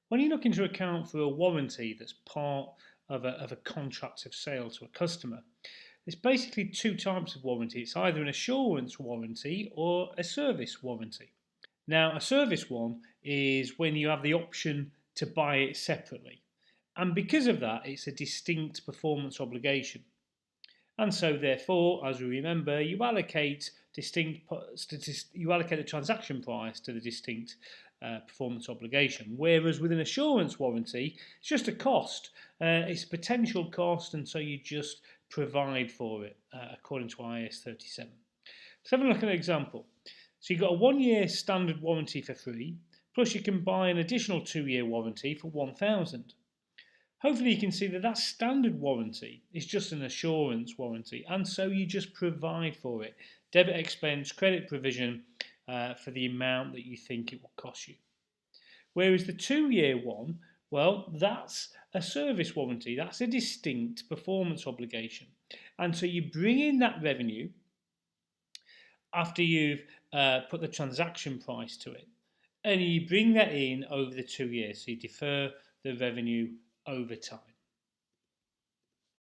When you're looking to account for a warranty that's part of a contract of sale to a customer, there's basically two types of warranty. It's either an assurance warranty or a service warranty. Now, a service one is when you have the option to buy it separately. And because of that, it's a distinct performance obligation. And so, therefore, as we remember, you allocate the transaction price to the distinct performance obligation. Whereas with an assurance warranty, it's just a cost. It's a potential cost, and so you just provide for it according to IAS 37. Let's have a look at an example. So you've got a 1-year standard warranty for free, plus you can buy an additional 2-year warranty for £1,000. Hopefully you can see that standard warranty is just an assurance warranty, and so you just provide for it. Debit expense, credit provision for the amount that you think it will cost you. Whereas the 2-year one, well, that's a service warranty. That's a distinct performance obligation. And so you bring in that revenue after you've put the transaction price to it, and you bring that in over the 2 years. So you defer the revenue over time.